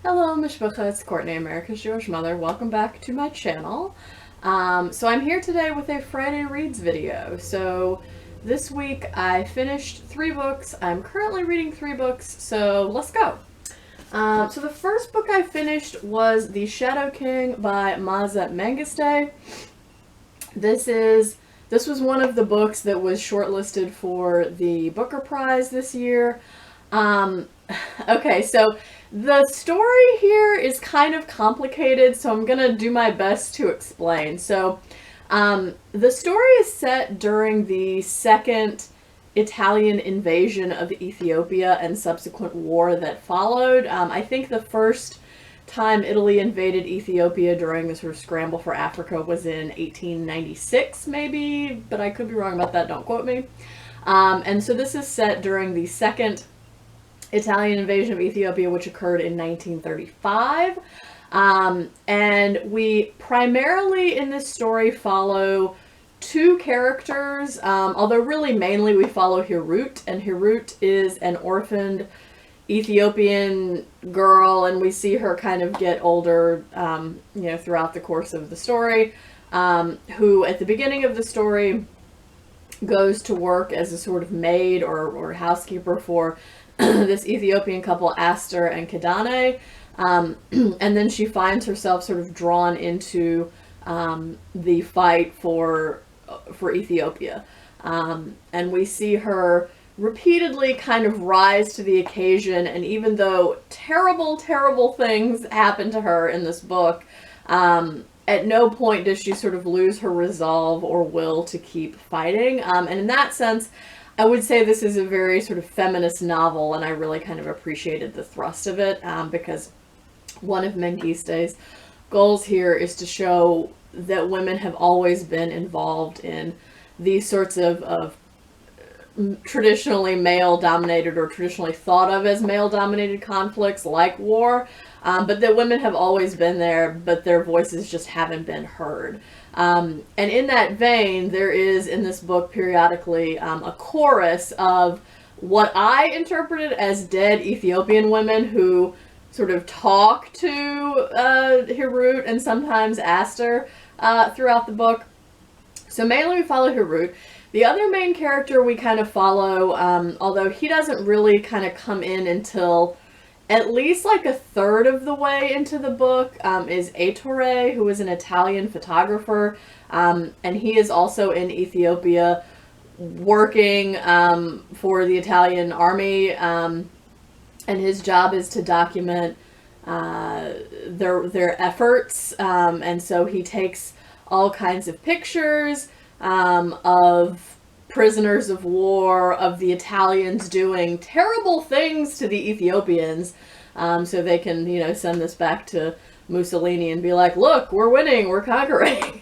Hello, Mishpacha, it's Courtney, America's Jewish Mother. Welcome back to my channel. So I'm here today with a Friday Reads video. So this week I finished 3 books. I'm currently reading 3 books, so let's go. So the first book I finished was The Shadow King by Maaza Mengiste. This was one of the books that was shortlisted for the Booker Prize this year. Okay, so the story here is kind of complicated, so I'm gonna do my best to explain. So, the story is set during the second Italian invasion of Ethiopia and subsequent war that followed. I think the first time Italy invaded Ethiopia during the sort of scramble for Africa was in 1896, maybe, but I could be wrong about that, don't quote me. And so this is set during the second Italian invasion of Ethiopia, which occurred in 1935. And we primarily in this story follow 2 characters, although really mainly we follow Hirut, and Hirut is an orphaned Ethiopian girl, and we see her kind of get older, throughout the course of the story, who at the beginning of the story goes to work as a sort of maid or housekeeper for this Ethiopian couple, Aster and Kidane, and then she finds herself sort of drawn into the fight for Ethiopia, and we see her repeatedly kind of rise to the occasion, and even though terrible things happen to her in this book, at no point does she sort of lose her resolve or will to keep fighting, and in that sense I would say this is a very sort of feminist novel, and I really kind of appreciated the thrust of it, because one of Mengiste's goals here is to show that women have always been involved in these sorts of traditionally male-dominated or traditionally thought of as male-dominated conflicts like war, but that women have always been there, but their voices just haven't been heard. And in that vein, there is in this book periodically a chorus of what I interpreted as dead Ethiopian women who sort of talk to Hirut and sometimes Aster throughout the book. So mainly we follow Hirut. The other main character we kind of follow, although he doesn't really kind of come in until at least like a third of the way into the book, is Erdrich, who is an Italian photographer, and he is also in Ethiopia working for the Italian army, and his job is to document their efforts, and so he takes all kinds of pictures of prisoners of war, of the Italians doing terrible things to the Ethiopians, so they can, send this back to Mussolini and be like, look, we're winning, we're conquering.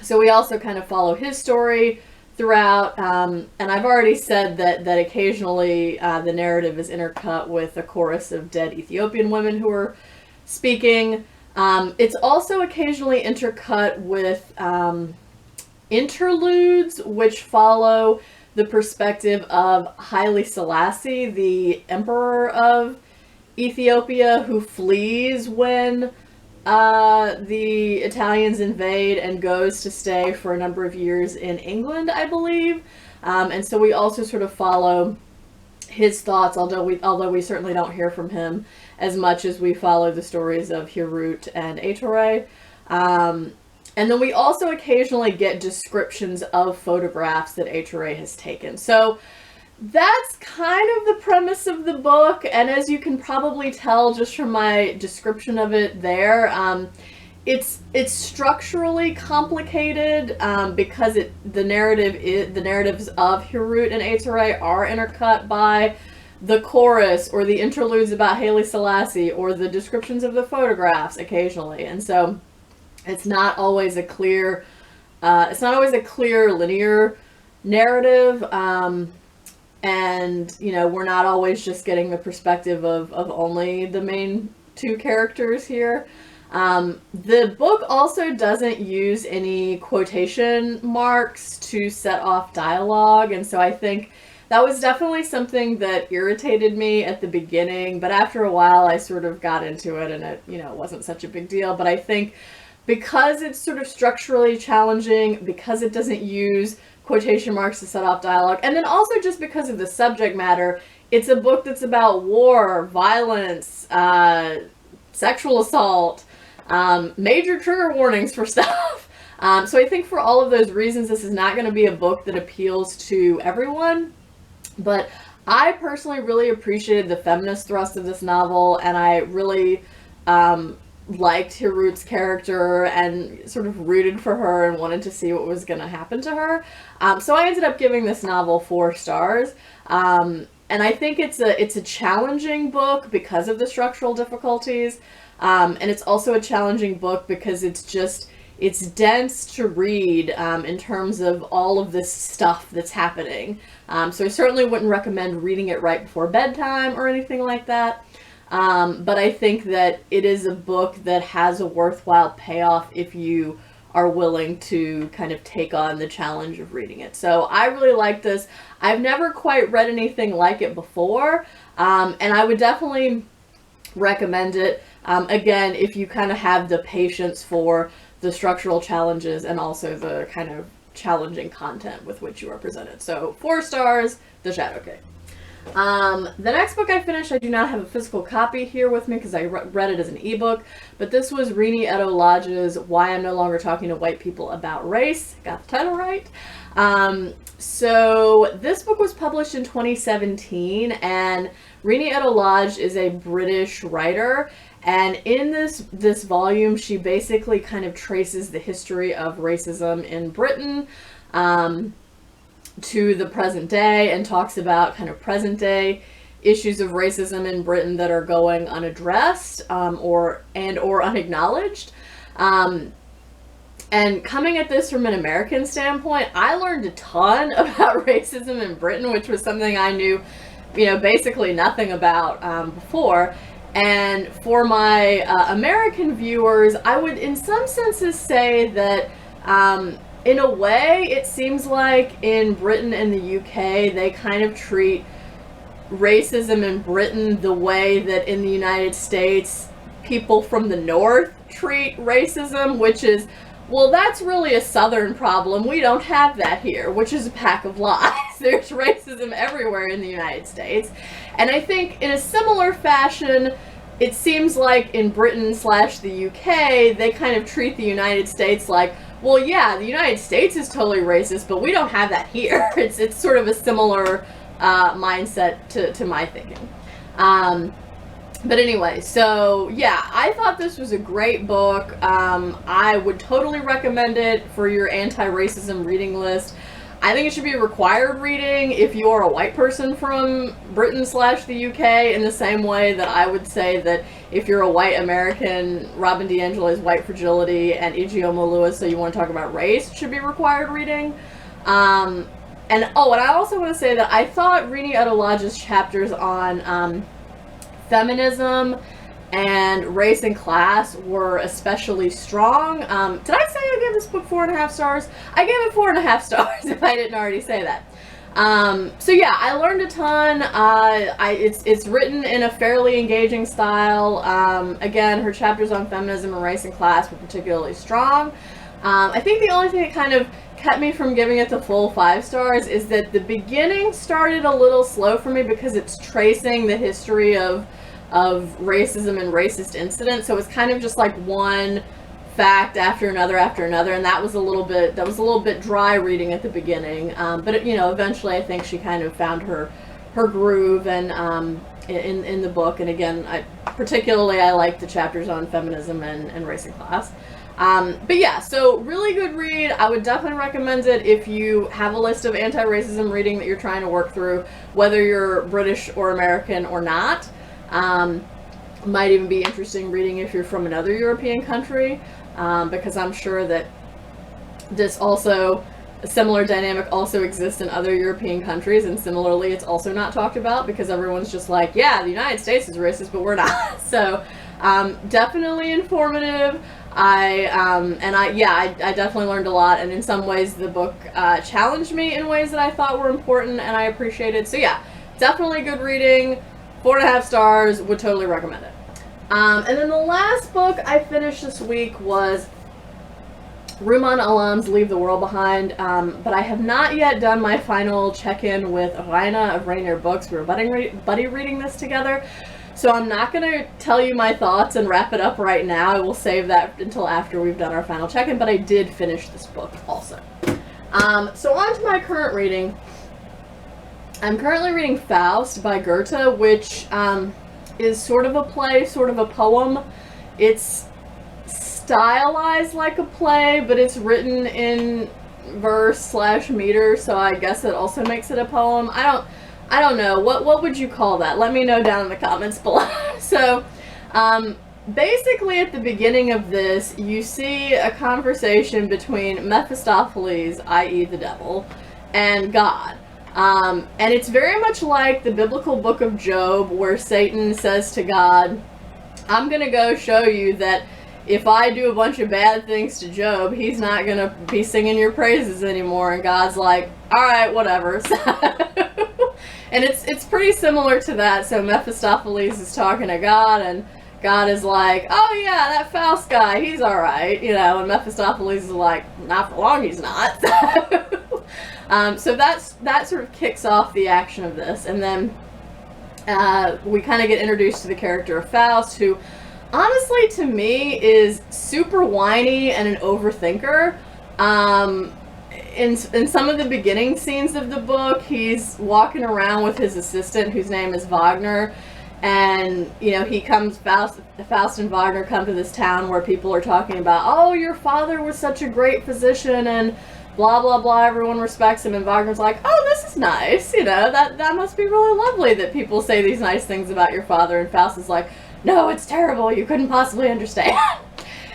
So we also kind of follow his story throughout, and I've already said that occasionally the narrative is intercut with a chorus of dead Ethiopian women who are speaking. It's also occasionally intercut with interludes, which follow the perspective of Haile Selassie, the emperor of Ethiopia, who flees when the Italians invade and goes to stay for a number of years in England, I believe. And so we also sort of follow his thoughts, although we certainly don't hear from him as much as we follow the stories of Hirut and Erdrich. And then we also occasionally get descriptions of photographs that Erdrich has taken. So that's kind of the premise of the book, and as you can probably tell just from my description of it there, it's structurally complicated, because the narratives of Hirut and Erdrich are intercut by the chorus or the interludes about Haile Selassie or the descriptions of the photographs occasionally, and so it's not always a clear linear narrative, and we're not always just getting the perspective of only the main 2 characters here. The book also doesn't use any quotation marks to set off dialogue, and so I think that was definitely something that irritated me at the beginning, but after a while I sort of got into it and it, wasn't such a big deal. But I think because it's sort of structurally challenging, because it doesn't use quotation marks to set off dialogue, and then also just because of the subject matter, it's a book that's about war, violence, sexual assault, major trigger warnings for stuff. So I think for all of those reasons, this is not going to be a book that appeals to everyone. But I personally really appreciated the feminist thrust of this novel, and I really liked Hirut's character and sort of rooted for her and wanted to see what was going to happen to her. So I ended up giving this novel 4 stars. And I think it's a challenging book because of the structural difficulties. And it's also a challenging book because it's dense to read in terms of all of this stuff that's happening. So I certainly wouldn't recommend reading it right before bedtime or anything like that. But I think that it is a book that has a worthwhile payoff if you are willing to kind of take on the challenge of reading it. So I really like this. I've never quite read anything like it before, and I would definitely recommend it. Again, if you kind of have the patience for the structural challenges and also the kind of challenging content with which you are presented. So 4 stars, The Shadow King. The next book I finished, I do not have a physical copy here with me because I read it as an ebook, but this was Reni Eddo-Lodge's Why I'm No Longer Talking to White People About Race. Got the title right. So this book was published in 2017, and Reni Eddo-Lodge is a British writer, and in this volume she basically kind of traces the history of racism in Britain to the present day, and talks about kind of present day issues of racism in Britain that are going unaddressed or unacknowledged. And coming at this from an American standpoint, I learned a ton about racism in Britain, which was something I knew, basically nothing about before. And for my American viewers, I would in some senses say that in a way, it seems like in Britain and the UK, they kind of treat racism in Britain the way that in the United States, people from the North treat racism, which is, well, that's really a Southern problem. We don't have that here, which is a pack of lies. There's racism everywhere in the United States. And I think in a similar fashion, it seems like in Britain / the UK, they kind of treat the United States like, well, yeah, the United States is totally racist, but we don't have that here. It's sort of a similar mindset to my thinking. But anyway, so yeah, I thought this was a great book. I would totally recommend it for your anti-racism reading list. I think it should be a required reading if you are a white person from Britain / the UK, in the same way that I would say that if you're a white American, Robin DiAngelo's White Fragility and Ijeoma Lewis, So You Want to Talk About Race, should be required reading. And I also want to say that I thought Reni Eddo-Lodge's chapters on feminism and race and class were especially strong. Did I say I gave this book 4.5 stars? I gave it 4.5 stars if I didn't already say that. So yeah, I learned a ton. It's written in a fairly engaging style. Again, her chapters on feminism and race and class were particularly strong. I think the only thing that kind of kept me from giving it the full 5 stars is that the beginning started a little slow for me because it's tracing the history of racism and racist incidents. So it's kind of just like one fact after another, and that was a little bit dry reading at the beginning. But eventually I think she kind of found her groove and in the book. And again, I like the chapters on feminism and race and class. But yeah, so really good read. I would definitely recommend it if you have a list of anti-racism reading that you're trying to work through, whether you're British or American or not. Might even be interesting reading if you're from another European country, because I'm sure that a similar dynamic also exists in other European countries, and similarly it's also not talked about because everyone's just like, yeah, the United States is racist, but we're not. So definitely informative. I definitely learned a lot, and in some ways the book challenged me in ways that I thought were important and I appreciated. So yeah, definitely good reading. 4.5 stars, would totally recommend it. And then the last book I finished this week was Rumaan Alums, Leave the World Behind, but I have not yet done my final check-in with Reni of Rainier Books. We were buddy reading this together, so I'm not going to tell you my thoughts and wrap it up right now. I will save that until after we've done our final check-in, but I did finish this book also. So on to my current reading. I'm currently reading Faust by Goethe, which is sort of a play, sort of a poem. It's stylized like a play, but it's written in verse/meter, so I guess it also makes it a poem. I don't know. What would you call that? Let me know down in the comments below. So, basically at the beginning of this, you see a conversation between Mephistopheles, i.e. the devil, and God. And it's very much like the biblical book of Job, where Satan says to God, I'm gonna go show you that if I do a bunch of bad things to Job, he's not going to be singing your praises anymore. And God's like, all right, whatever. And it's pretty similar to that. So Mephistopheles is talking to God, and God is like, oh yeah, that Faust guy, he's all right. You know, and Mephistopheles is like, not for long, he's not. So that sort of kicks off the action of this. And then we kind of get introduced to the character of Faust, who honestly, to me, is super whiny and an overthinker. In some of the beginning scenes of the book, he's walking around with his assistant, whose name is Wagner, and you know Faust and Wagner come to this town where people are talking about, oh, your father was such a great physician, and blah blah blah. Everyone respects him, and Wagner's like, oh, this is nice. You know, that must be really lovely that people say these nice things about your father. And Faust is like, no, it's terrible. You couldn't possibly understand.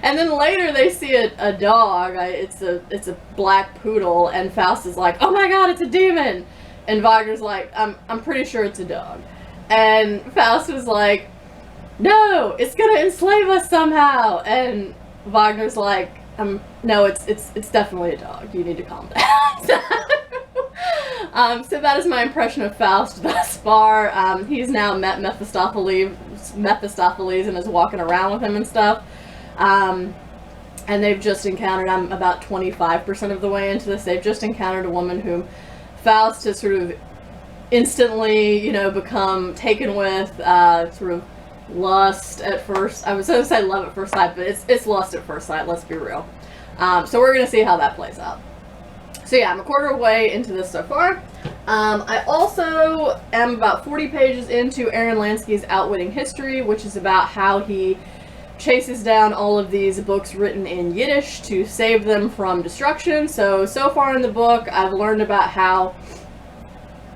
And then later they see a dog. It's a black poodle, and Faust is like, oh my god, it's a demon. And Wagner's like, I'm pretty sure it's a dog. And Faust is like, no, it's gonna enslave us somehow. And Wagner's like, no, it's definitely a dog. You need to calm down. So that is my impression of Faust thus far. He's now met Mephistopheles and is walking around with him and stuff. And they've just encountered, I'm about 25% of the way into this, they've just encountered a woman whom Faust has sort of instantly, you know, become taken with, sort of lust at first. I was going to say love at first sight, but it's lust at first sight, let's be real. So we're going to see how that plays out. So yeah, I'm a quarter way into this so far. I also am about 40 pages into Aaron Lansky's Outwitting History, which is about how he chases down all of these books written in Yiddish to save them from destruction. So far in the book, I've learned about how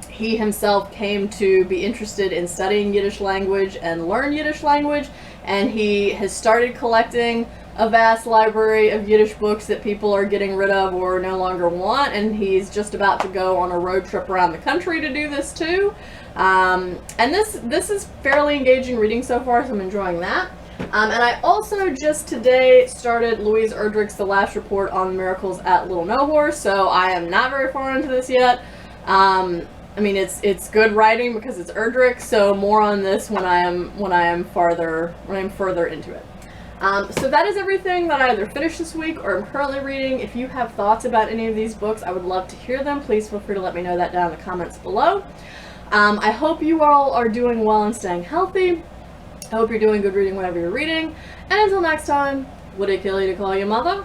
he himself came to be interested in studying Yiddish language and learn Yiddish language, and he has started collecting a vast library of Yiddish books that people are getting rid of or no longer want, and he's just about to go on a road trip around the country to do this too. And this is fairly engaging reading so far, so I'm enjoying that. And I also just today started Louise Erdrich's The Last Report on Miracles at Little Nohor, so I am not very far into this yet. I mean, it's good writing because it's Erdrich, so more on this when I am further into it. So that is everything that I either finished this week or am currently reading. If you have thoughts about any of these books, I would love to hear them. Please feel free to let me know that down in the comments below. I hope you all are doing well and staying healthy. I hope you're doing good reading whatever you're reading. And until next time, would it kill you to call you mother?